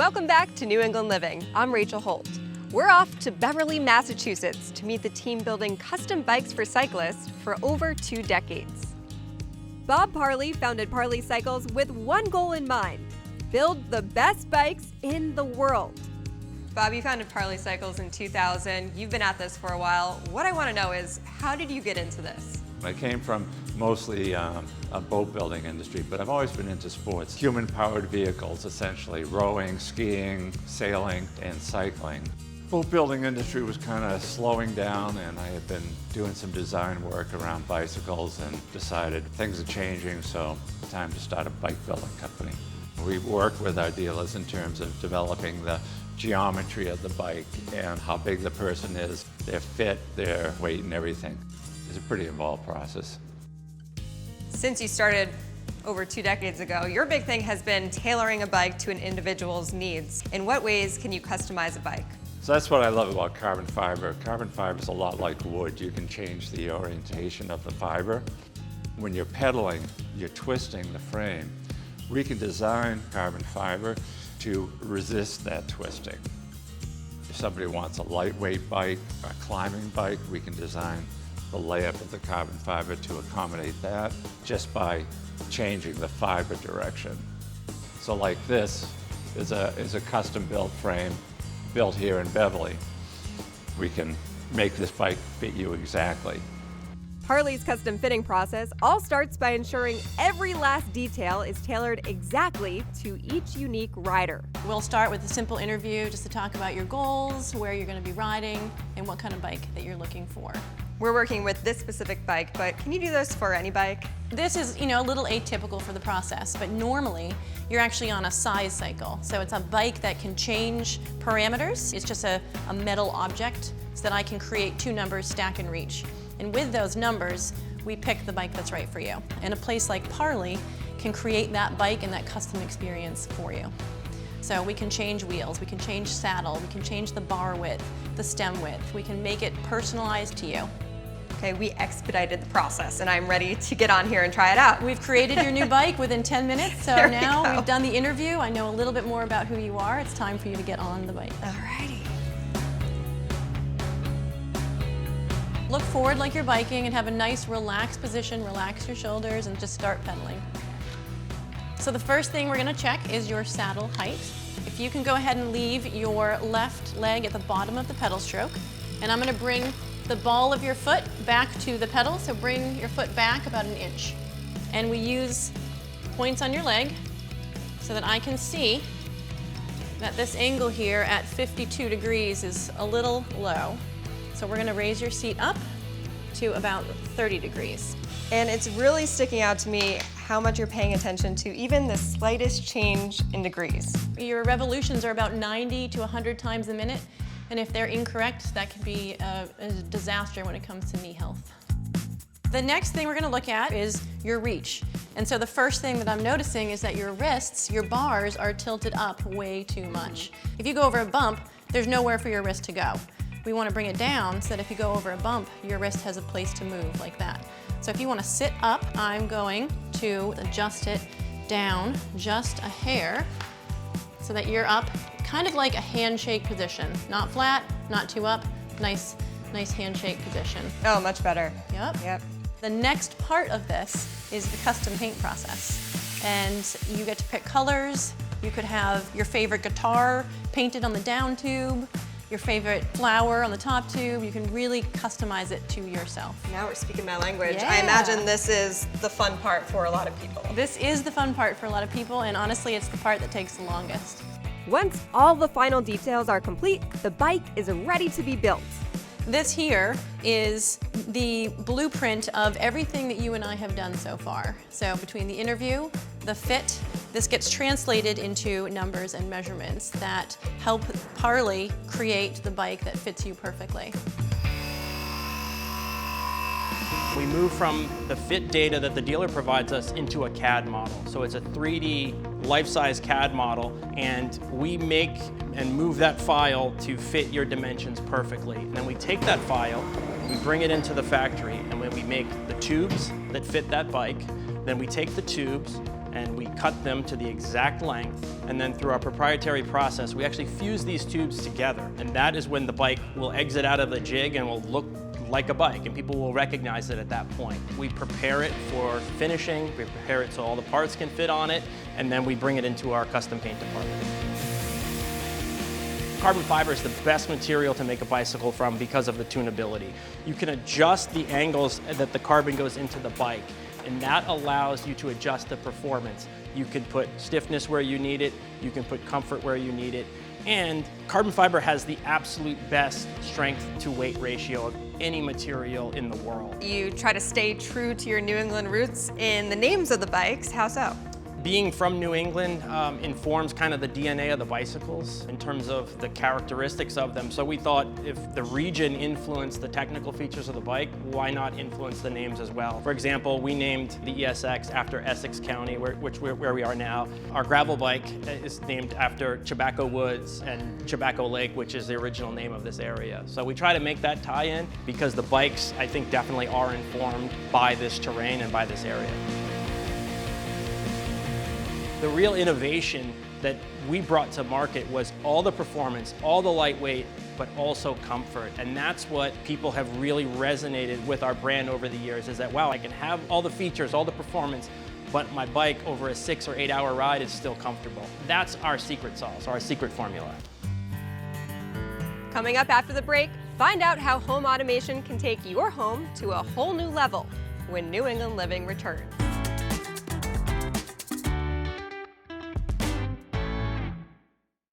Welcome back to New England Living. I'm Rachel Holt. We're off to Beverly, Massachusetts to meet the team building custom bikes for cyclists for over 2 decades. Bob Parlee founded Parlee Cycles with one goal in mind: build the best bikes in the world. Bob, you founded Parlee Cycles in 2000. You've been at this for a while. What I want to know is, how did you get into this? I came from mostly a boat building industry, but I've always been into sports. Human-powered vehicles, essentially, rowing, skiing, sailing, and cycling. Boat building industry was kind of slowing down, and I had been doing some design work around bicycles and decided things are changing, so time to start a bike building company. We work with our dealers in terms of developing the geometry of the bike and how big the person is, their fit, their weight, and everything. It's a pretty involved process. Since you started over 2 decades ago, your big thing has been tailoring a bike to an individual's needs. In what ways can you customize a bike? So that's what I love about carbon fiber. Carbon fiber is a lot like wood. You can change the orientation of the fiber. When you're pedaling, you're twisting the frame. We can design carbon fiber to resist that twisting. If somebody wants a lightweight bike, a climbing bike, we can design the layup of the carbon fiber to accommodate that just by changing the fiber direction. So like this is a custom built frame built here in Beverly. We can make this bike fit you exactly. Parlee's custom fitting process all starts by ensuring every last detail is tailored exactly to each unique rider. We'll start with a simple interview just to talk about your goals, where you're going to be riding, and what kind of bike that you're looking for. We're working with this specific bike, but can you do this for any bike? This is, a little atypical for the process, but normally you're actually on a size cycle. So it's a bike that can change parameters. It's just a metal object so that I can create 2 numbers, stack and reach. And with those numbers, we pick the bike that's right for you. And a place like Parlee can create that bike and that custom experience for you. So we can change wheels, we can change saddle, we can change the bar width, the stem width. We can make it personalized to you. Okay, we expedited the process, and I'm ready to get on here and try it out. We've created your new bike within 10 minutes, so now we've done the interview. I know a little bit more about who you are. It's time for you to get on the bike. Alrighty. Look forward like you're biking and have a nice relaxed position, relax your shoulders, and just start pedaling. So the first thing we're gonna check is your saddle height. If you can go ahead and leave your left leg at the bottom of the pedal stroke, and I'm gonna bring the ball of your foot back to the pedal, so bring your foot back about 1 inch. And we use points on your leg so that I can see that this angle here at 52 degrees is a little low. So we're gonna raise your seat up to about 30 degrees. And it's really sticking out to me how much you're paying attention to even the slightest change in degrees. Your revolutions are about 90 to 100 times a minute, and if they're incorrect, that can be a disaster when it comes to knee health. The next thing we're gonna look at is your reach. And so the first thing that I'm noticing is that your wrists, your bars, are tilted up way too much. If you go over a bump, there's nowhere for your wrist to go. We want to bring it down so that if you go over a bump, your wrist has a place to move like that. So if you want to sit up, I'm going to adjust it down just a hair so that you're up kind of like a handshake position. Not flat, not too up, nice handshake position. Oh, much better. Yep. The next part of this is the custom paint process. And you get to pick colors. You could have your favorite guitar painted on the down tube, your favorite flower on the top tube. You can really customize it to yourself. Now we're speaking my language. Yeah. I imagine this is the fun part for a lot of people. This is the fun part for a lot of people, and honestly, it's the part that takes the longest. Once all the final details are complete, the bike is ready to be built. This here is the blueprint of everything that you and I have done so far. So between the interview, the fit, this gets translated into numbers and measurements that help Parlee create the bike that fits you perfectly. We move from the fit data that the dealer provides us into a CAD model. So it's a 3D life-size CAD model, and we make and move that file to fit your dimensions perfectly. And then we take that file, we bring it into the factory, and when we make the tubes that fit that bike, then we take the tubes, and we cut them to the exact length, and then through our proprietary process, we actually fuse these tubes together, and that is when the bike will exit out of the jig and will look like a bike, and people will recognize it at that point. We prepare it for finishing, we prepare it so all the parts can fit on it, and then we bring it into our custom paint department. Carbon fiber is the best material to make a bicycle from because of the tunability. You can adjust the angles that the carbon goes into the bike, and that allows you to adjust the performance. You can put stiffness where you need it, you can put comfort where you need it, and carbon fiber has the absolute best strength to weight ratio of any material in the world. You try to stay true to your New England roots in the names of the bikes. How so? Being from New England informs kind of the DNA of the bicycles in terms of the characteristics of them. So we thought if the region influenced the technical features of the bike, why not influence the names as well? For example, we named the ESX after Essex County, where we are now. Our gravel bike is named after Tobacco Woods and Tobacco Lake, which is the original name of this area. So we try to make that tie-in because the bikes, I think, definitely are informed by this terrain and by this area. The real innovation that we brought to market was all the performance, all the lightweight, but also comfort. And that's what people have really resonated with our brand over the years, is that, wow, I can have all the features, all the performance, but my bike over a 6 or 8 hour ride is still comfortable. That's our secret sauce, our secret formula. Coming up after the break, find out how home automation can take your home to a whole new level when New England Living returns.